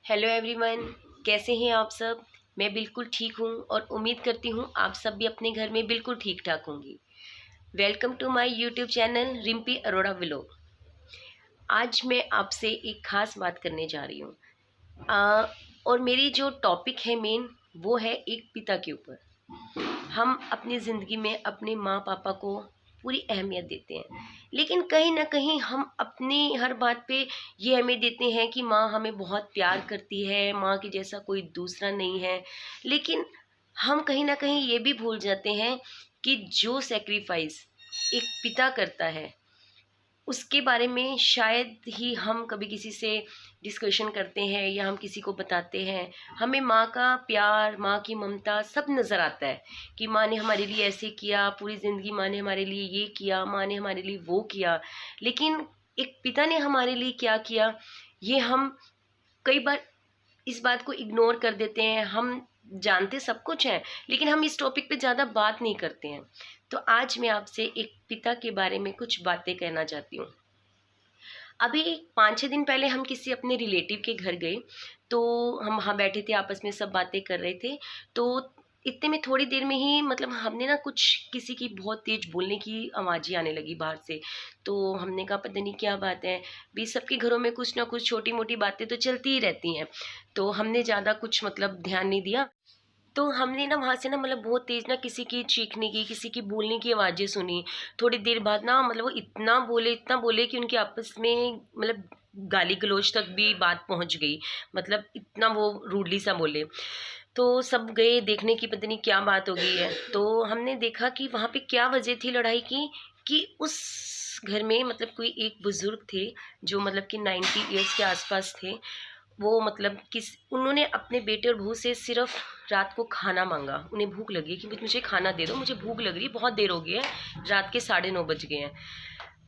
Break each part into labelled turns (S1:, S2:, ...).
S1: Hello everyone, कैसे हैं आप सब। मैं बिल्कुल ठीक हूँ और उम्मीद करती हूँ आप सब भी अपने घर में बिल्कुल ठीक ठाक होंगी। Welcome to my YouTube channel Rimpi Arora vlog. आज मैं आपसे एक ख़ास बात करने जा रही हूँ। और मेरी जो टॉपिक है मेन, वो है एक पिता के ऊपर। हम अपनी ज़िंदगी में अपने माँ पापा को पूरी अहमियत देते हैं, लेकिन कहीं ना कहीं हम अपनी हर बात पे ये अहमियत देते हैं कि माँ हमें बहुत प्यार करती है, माँ के जैसा कोई दूसरा नहीं है। लेकिन हम कहीं ना कहीं ये भी भूल जाते हैं कि जो सेक्रीफाइस एक पिता करता है, उसके बारे में शायद ही हम कभी किसी से डिस्कशन करते हैं या हम किसी को बताते हैं। हमें माँ का प्यार, माँ की ममता सब नज़र आता है कि माँ ने हमारे लिए ऐसे किया, पूरी ज़िंदगी माँ ने हमारे लिए ये किया, माँ ने हमारे लिए वो किया। लेकिन एक पिता ने हमारे लिए क्या किया, ये हम कई बार इस बात को इग्नोर कर देते हैं। हम जानते सब कुछ हैं, लेकिन हम इस टॉपिक पे ज़्यादा बात नहीं करते हैं। तो आज मैं आपसे एक पिता के बारे में कुछ बातें कहना चाहती हूँ। अभी 5-6 दिन पहले हम किसी अपने रिलेटिव के घर गए, तो हम वहाँ बैठे थे, आपस में सब बातें कर रहे थे। तो इतने में थोड़ी देर में ही मतलब हमने ना कुछ किसी की बहुत तेज बोलने की आवाज़ ही आने लगी बाहर से। तो हमने कहा पता नहीं क्या बात है, भी सबके घरों में कुछ ना कुछ छोटी मोटी बातें तो चलती ही रहती हैं। तो हमने ज़्यादा कुछ मतलब ध्यान नहीं दिया। तो हमने ना वहाँ से ना मतलब बहुत तेज़ ना किसी की चीखने की, किसी की बोलने की आवाज़ें सुनी। थोड़ी देर बाद ना मतलब वो इतना बोले कि उनके आपस में मतलब गाली गलौज तक भी बात पहुँच गई। मतलब इतना वो रूडली सा बोले। तो सब गए देखने की पता नहीं क्या बात हो गई है। तो हमने देखा कि वहाँ पे क्या वजह थी लड़ाई की, कि उस घर में मतलब कोई एक बुज़ुर्ग थे जो मतलब कि 90 ईयर्स के आसपास थे। वो मतलब किस उन्होंने अपने बेटे और बहू से सिर्फ रात को खाना मांगा। उन्हें भूख लगी कि मुझे खाना दे दो, मुझे भूख लग रही है, बहुत देर हो गई है, रात के 9:30 बज गए हैं।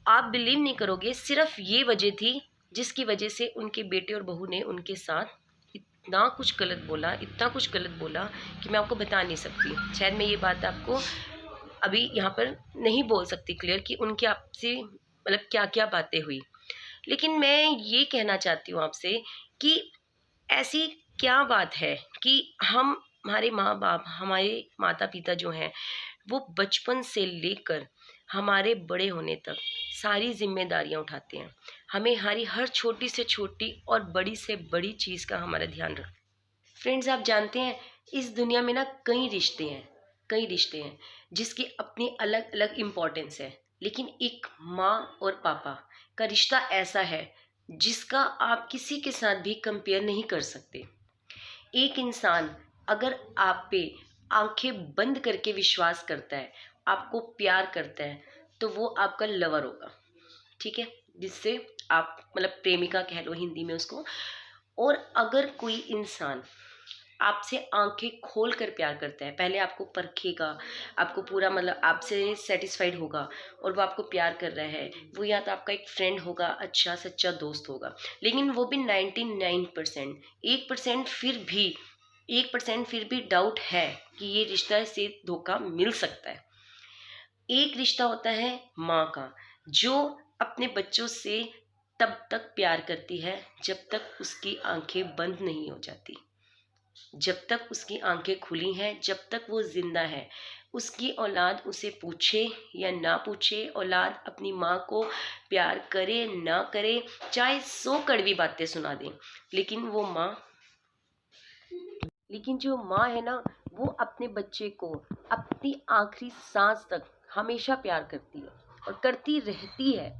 S1: आप बिलीव नहीं करोगे, सिर्फ ये वजह थी जिसकी वजह से उनके बेटे और बहू ने उनके साथ इतना कुछ गलत बोला, इतना कुछ गलत बोला कि मैं आपको बता नहीं सकती। शायद मैं ये बात आपको अभी यहाँ पर नहीं बोल सकती क्लियर कि उनके आपसे मतलब क्या क्या बातें हुई। लेकिन मैं ये कहना चाहती हूँ आपसे कि ऐसी क्या बात है कि हम हमारे माँ बाप, हमारे माता पिता जो हैं, वो बचपन से लेकर हमारे बड़े होने तक सारी जिम्मेदारियां उठाते हैं। हमें हमारी हर छोटी से छोटी और बड़ी से बड़ी चीज़ का हमारा ध्यान रखते हैं। फ्रेंड्स, आप जानते हैं इस दुनिया में ना कई रिश्ते हैं जिसकी अपनी अलग अलग इम्पोर्टेंस है। लेकिन एक माँ और पापा का रिश्ता ऐसा है जिसका आप किसी के साथ भी कंपेयर नहीं कर सकते। एक इंसान अगर आप पे आंखें बंद करके विश्वास करता है, आपको प्यार करता है, तो वो आपका लवर होगा, ठीक है, जिससे आप मतलब प्रेमिका कह लो हिंदी में उसको। और अगर कोई इंसान आपसे आंखें खोल कर प्यार करता है, पहले आपको परखेगा, आपको पूरा मतलब आपसे सेटिस्फाइड होगा और वो आपको प्यार कर रहा है, वो या तो आपका एक फ्रेंड होगा, अच्छा सच्चा दोस्त होगा। लेकिन वो भी 99%, 1% फिर भी डाउट है कि ये रिश्ता से धोखा मिल सकता है। एक रिश्ता होता है माँ का, जो अपने बच्चों से तब तक प्यार करती है जब तक उसकी आंखें बंद नहीं हो जाती, जब तक उसकी आंखें खुली हैं, जब तक वो जिंदा है। उसकी औलाद उसे पूछे या ना पूछे, औलाद अपनी माँ को प्यार करे ना करे, चाहे 100 कड़वी बातें सुना दें, लेकिन वो माँ, लेकिन जो माँ है ना, वो अपने बच्चे को अपनी आखिरी सांस तक हमेशा प्यार करती है और करती रहती है।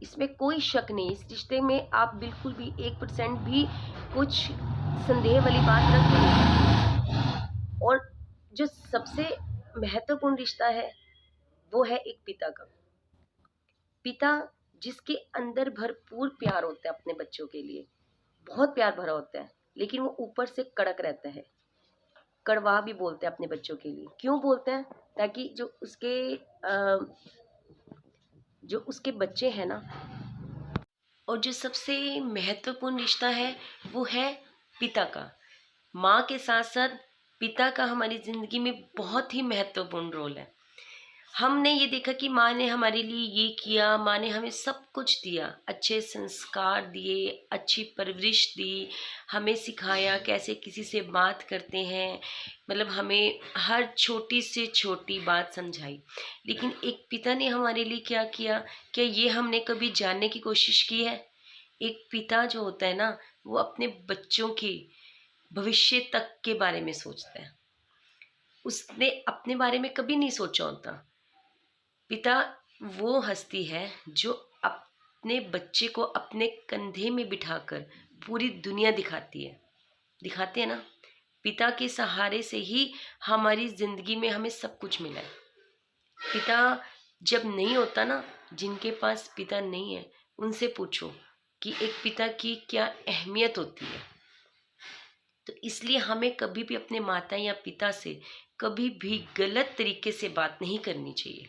S1: इसमें कोई शक नहीं। इस रिश्ते में आप बिल्कुल भी 1% भी कुछ संदेह वाली बात रख नहीं। और जो सबसे महत्वपूर्ण रिश्ता है वो है एक पिता का। पिता जिसके अंदर भरपूर प्यार होता है अपने बच्चों के लिए, बहुत प्यार भरा होता है, लेकिन वो ऊपर से कड़क रहता है, कड़वा भी बोलते हैं अपने बच्चों के लिए। क्यों बोलते हैं? ताकि जो उसके बच्चे हैं ना। और जो सबसे महत्वपूर्ण रिश्ता है वो है पिता का। माँ के साथ साथ पिता का हमारी ज़िंदगी में बहुत ही महत्वपूर्ण रोल है। हमने ये देखा कि माँ ने हमारे लिए ये किया, माँ ने हमें सब कुछ दिया, अच्छे संस्कार दिए, अच्छी परवरिश दी, हमें सिखाया कैसे किसी से बात करते हैं, मतलब हमें हर छोटी से छोटी बात समझाई। लेकिन एक पिता ने हमारे लिए क्या किया, क्या ये हमने कभी जानने की कोशिश की है? एक पिता जो होता है ना, वो अपने बच्चों के भविष्य तक के बारे में सोचता है। उसने अपने बारे में कभी नहीं सोचा होता। पिता वो हस्ती है जो अपने बच्चे को अपने कंधे में बिठाकर पूरी दुनिया दिखाते हैं ना। पिता के सहारे से ही हमारी जिंदगी में हमें सब कुछ मिला है। पिता जब नहीं होता ना, जिनके पास पिता नहीं है उनसे पूछो कि एक पिता की क्या अहमियत होती है। तो इसलिए हमें कभी भी अपने माता या पिता से कभी भी गलत तरीके से बात नहीं करनी चाहिए।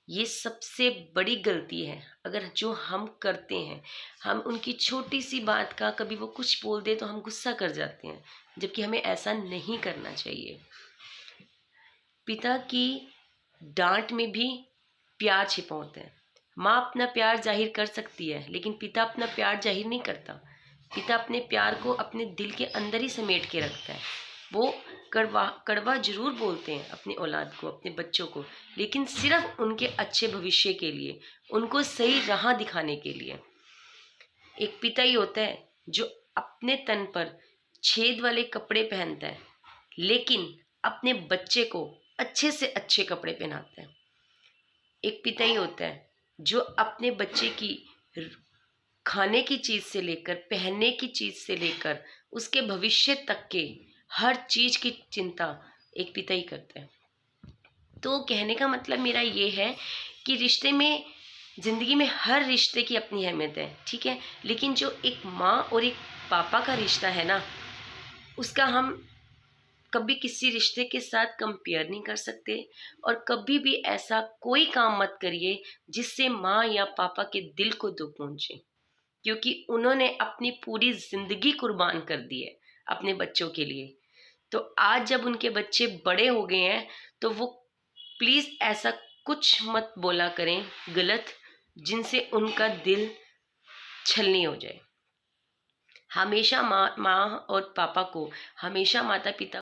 S1: ये सबसे बड़ी गलती है अगर जो हम करते हैं। हम उनकी छोटी सी बात का कभी वो कुछ बोल दे तो हम गुस्सा कर जाते हैं, जबकि हमें ऐसा नहीं करना चाहिए। पिता की डांट में भी प्यार छिपा होता है। माँ अपना प्यार जाहिर कर सकती है, लेकिन पिता अपना प्यार जाहिर नहीं करता। पिता अपने प्यार को अपने दिल के अंदर ही समेट के रखता है। वो कड़वा जरूर बोलते हैं अपनी औलाद को, अपने बच्चों को, लेकिन सिर्फ उनके अच्छे भविष्य के लिए, उनको सही राह दिखाने के लिए। एक पिता ही होता है जो अपने तन पर छेद वाले कपड़े पहनता है, लेकिन अपने बच्चे को अच्छे से अच्छे कपड़े पहनाता है। एक पिता ही होता है जो अपने बच्चे की खाने की चीज़ से लेकर पहनने की चीज़ से लेकर उसके भविष्य तक के हर चीज़ की चिंता एक पिता ही करता है। तो कहने का मतलब मेरा ये है कि रिश्ते में, ज़िंदगी में हर रिश्ते की अपनी अहमियत है, ठीक है, लेकिन जो एक माँ और एक पापा का रिश्ता है ना, उसका हम कभी किसी रिश्ते के साथ कंपेयर नहीं कर सकते। और कभी भी ऐसा कोई काम मत करिए जिससे माँ या पापा के दिल को दुख पहुंचे, क्योंकि उन्होंने अपनी पूरी जिंदगी कुर्बान कर दी है अपने बच्चों के लिए। तो आज जब उनके बच्चे बड़े हो गए हैं तो वो प्लीज़ ऐसा कुछ मत बोला करें गलत, जिनसे उनका दिल छलनी हो जाए। हमेशा माँ और पापा को, हमेशा माता पिता